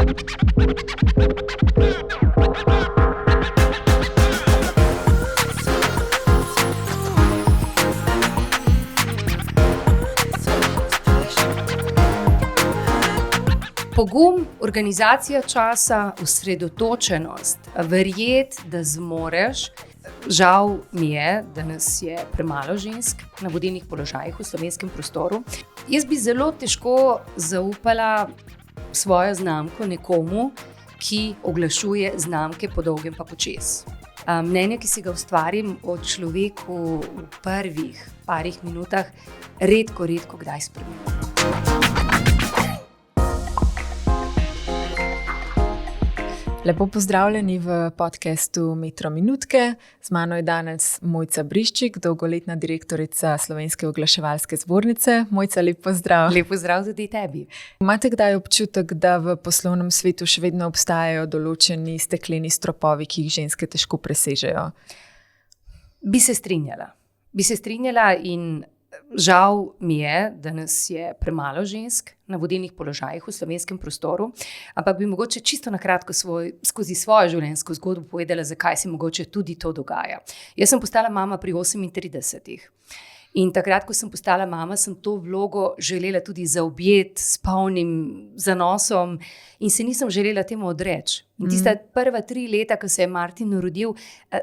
Pogum, organizacija časa, osredotočenost, verjeti, da zmoreš. Žal mi je, da nas je premalo žensk na vodilnih položajih v slovenskem prostoru. Jaz bi zelo težko zaupala svojo znamko nekomu, ki oglašuje znamke po dolgem pa počez. Mnenje, ki si ga ustvarim o človeku v prvih parih minutah, redko kdaj spremenim. Lepo pozdravljeni v podcastu Metro minutke. Z mano je danes Mojca Briščik, dolgoletna direktorica Slovenske oglaševalske zbornice. Mojca, lep pozdrav. Lep pozdrav tudi tebi. Imate kdaj občutek, da v poslovnem svetu še vedno obstajajo določeni stekleni stropovi, ki jih ženske težko presežejo? Bi se strinjala in žal mi je, da nas je premalo žensk na vodilnih položajih v slovenskem prostoru, ampak bi mogoče čisto na kratko skozi svojo življenjsko zgodbo povedala, zakaj se mogoče tudi to dogaja. Jaz sem postala mama pri 38. In takrat, ko sem postala mama, sem to vlogo želela tudi zaobjeti s polnim zanosom in se nisem želela temu odreči. In tista prva 3 leta, ko se je Martin rodil,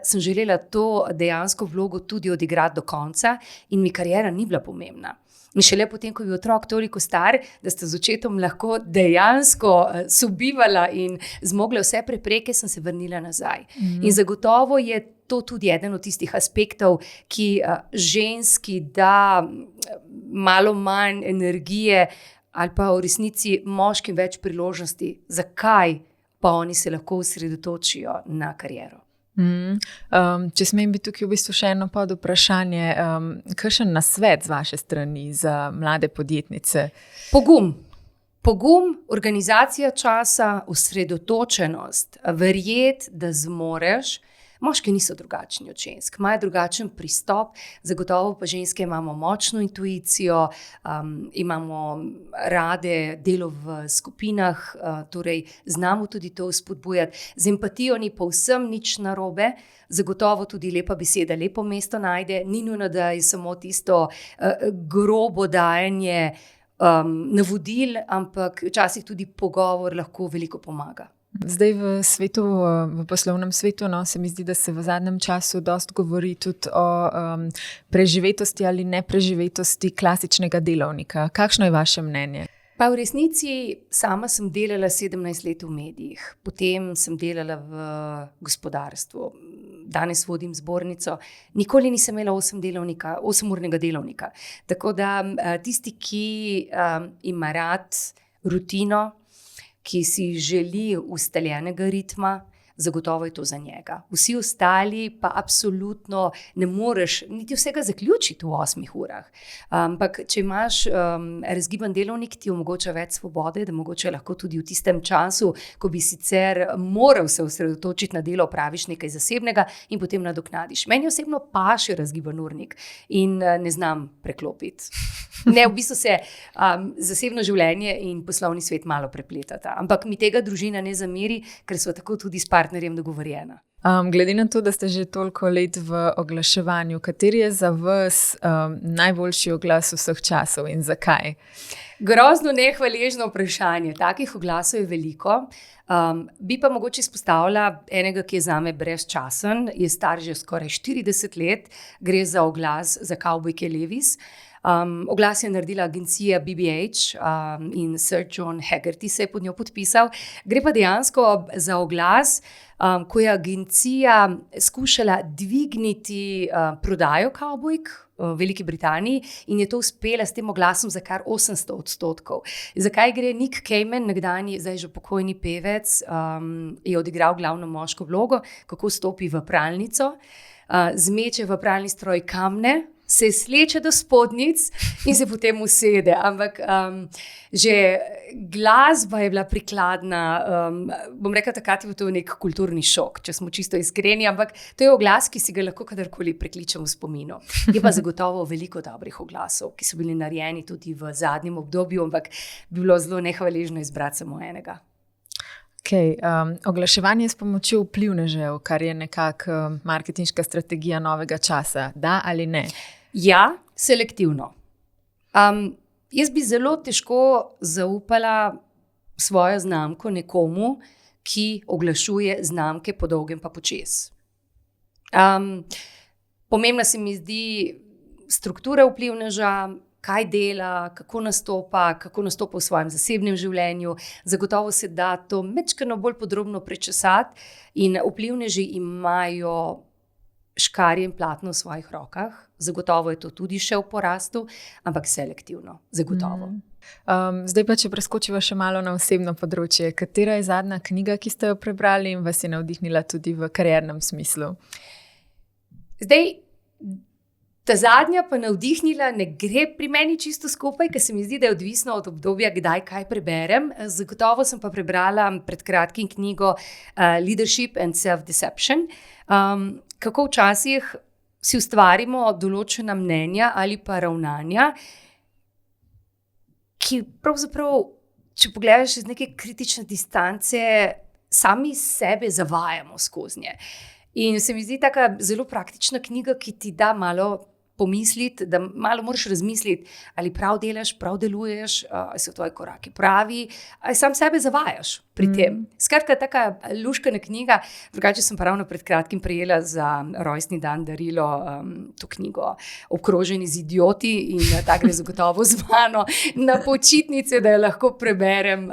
sem želela to dejansko vlogo tudi odigrati do konca in mi kariera ni bila pomembna. In šele potem, ko je bil otrok toliko star, da sta z očetom lahko dejansko sobivala in zmogla vse prepreke, sem se vrnila nazaj. In zagotovo je to tudi eden od tistih aspektov, ki ženski da malo manj energije ali pa v resnici moškim več priložnosti, zakaj pa oni se lahko osredotočijo na kariero. Če smem biti tukaj v bistvu še eno pod vprašanje, kakšen nasvet z vaše strani za mlade podjetnice? Pogum, organizacija časa, osredotočenost, verjeti, da zmoreš. Moški niso drugačni od žensk, imajo drugačen pristop, zagotovo pa ženske imamo močno intuicijo, imamo rade delo v skupinah, torej znamo tudi to spodbujati. Z empatijo ni povsem nič narobe, zagotovo tudi lepa beseda lepo mesto najde, ni nujno, da je samo tisto grobo dajanje navodil, ampak včasih tudi pogovor lahko veliko pomaga. Zdaj v poslovnem svetu, se mi zdi, da se v zadnjem času dosti govori tudi o preživetosti ali nepreživetosti klasičnega delavnika. Kakšno je vaše mnenje? Pa v resnici sama sem delala 17 let v medijih, potem sem delala v gospodarstvu, danes vodim zbornico, nikoli nisem imela 8-urnega delovnika. Tako da tisti, ki ima rad rutino, ki si želi ustaljenega ritma, zagotovo je to za njega. Vsi ostali pa absolutno ne moreš niti vsega zaključiti v 8 urah. Ampak če imaš razgiban delovnik, ti omogoča več svobode, da mogoče lahko tudi v tistem času, ko bi sicer moral se osredotočiti na delo, opraviš nekaj zasebnega in potem nadoknadiš. Meni osebno paše razgiban urnik in ne znam preklopiti. Ne, v bistvu se zasebno življenje in poslovni svet malo prepletata. Ampak mi tega družina ne zameri, ker so tako tudi s partnerjem dogovorjena. Glede na to, da ste že toliko let v oglaševanju, kateri je za vas najboljši oglas vseh časov in zakaj? Grozno nehvaležno vprašanje. Takih oglasov je veliko. Bi pa mogoče izpostavila enega, ki je zame brezčasen, je star že skoraj 40 let, gre za oglas za kavbojke Levi's. Oglas je naredila agencija BBH in Sir John Haggerty se je pod njo podpisal. Gre pa dejansko za oglas, ko je agencija skušala dvigniti prodajo kavbojk v Veliki Britaniji in je to uspela s tem oglasom za kar 800%. Zakaj gre? Nick Cayman, nekdanji, zdaj že pokojni pevec, je odigral glavno moško vlogo, kako stopi v pralnico, zmeče v pralni stroj kamne, se sleče do spodnjic in se potem usede. Ampak že glasba je bila prikladna, bom rekla, takrat je to nek kulturni šok, če smo čisto iskreni, ampak to je oglas, ki si ga lahko kadarkoli prekličemo v spominu. Je pa zagotovo veliko dobrih oglasov, ki so bili narejeni tudi v zadnjem obdobju, ampak bi bilo zelo nehvaležno izbrati samo enega. Okay, oglaševanje s pomočjo vplivnežev, kar je nekako marketinška strategija novega časa, da ali ne? Ja, selektivno. Jaz bi zelo težko zaupala svojo znamko nekomu, ki oglašuje znamke po dolgem pa počez. Pomembna se mi zdi struktura vplivneža, kaj dela, kako nastopa v svojem zasebnem življenju. Zagotovo se da to majčkeno bolj podrobno prečesati in vplivneži imajo škarje in platno v svojih rokah. Zagotovo je to tudi še v porastu, ampak selektivno, zagotovo. Zdaj pa, če preskočiva še malo na osebno področje. Katera je zadnja knjiga, ki ste jo prebrali in vas je navdihnila tudi v kariernem smislu? Zdaj, ta zadnja pa navdihnila ne gre pri meni čisto skupaj, ker se mi zdi, da je odvisno od obdobja, kdaj kaj preberem. Zagotovo sem pa prebrala pred kratkim knjigo Leadership and Self-Deception. Kako včasih si ustvarimo določena mnenja ali pa ravnanja, ki pravzaprav, če pogledaš iz neke kritične distance, sami sebe zavajamo skozi nje. In se mi zdi taka zelo praktična knjiga, ki ti da malo pomisliti, da malo moraš razmisliti, ali prav delaš, prav deluješ, ali so tvoji koraki pravi, ali sam sebe zavajaš pri tem. Skratka, taka luškana knjiga. Drugače sem pa ravno pred kratkim prejela za rojstni dan darilo to knjigo Obkroženi z idioti in ta gre zagotovo z mano na počitnice, da jo lahko preberem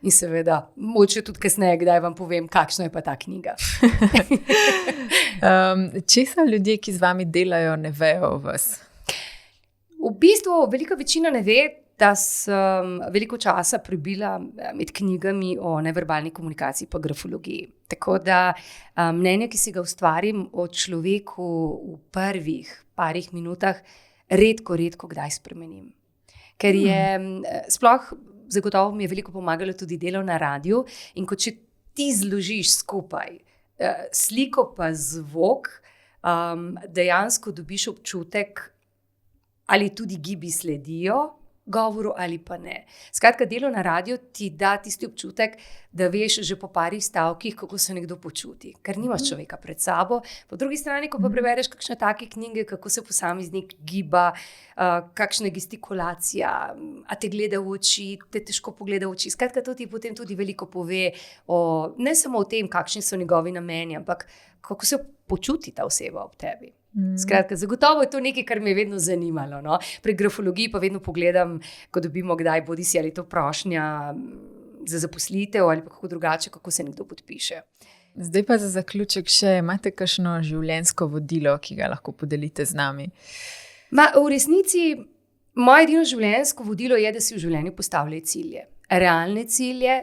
in seveda, mogoče tudi kasneje, kdaj vam povem, kakšna je pa ta knjiga. Česa ljudje, ki z vami delajo, ne vejo o vas? V bistvu velika večina ne ve, da sem veliko časa prebila med knjigami o neverbalni komunikaciji pa grafologiji. Tako da mnenje, ki si ga ustvarim o človeku v prvih parih minutah, redko kdaj spremenim. Ker je sploh, zagotovo mi je veliko pomagalo tudi delo na radiju in ko če ti zložiš skupaj sliko pa zvok, dejansko dobiš občutek, ali tudi gibi sledijo govoru ali pa ne. Skratka, delo na radiju ti da tisti občutek, da veš že po parih stavkih, kako se nekdo počuti, ker nimaš človeka pred sabo. Po drugi strani, ko pa prebereš kakšne take knjige, kako se posameznik giba, kakšna gestikulacija, a te gleda v oči, te težko pogleda v oči. Skratka, to ti potem tudi veliko pove ne samo o tem, kakšni so njegovi nameni, ampak kako se počuti ta oseba ob tebi. Skratka, zagotovo je to nekaj, kar me je vedno zanimalo. No? Pri grafologiji pa vedno pogledam, ko dobimo kdaj, bodisi ali to prošnja za zaposlitev ali pa kako drugače, kako se nekdo podpiše. Zdaj pa za zaključek še, imate kakšno življenjsko vodilo, ki ga lahko podelite z nami? V resnici, moje edino življenjsko vodilo je, da si v življenju postavljaj cilje. Realne cilje,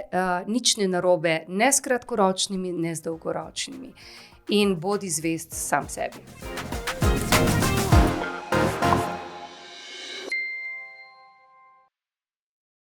nič ne narobe, ne s kratkoročnimi, ne s dolgoročnimi. In bodi zvest sam sebi.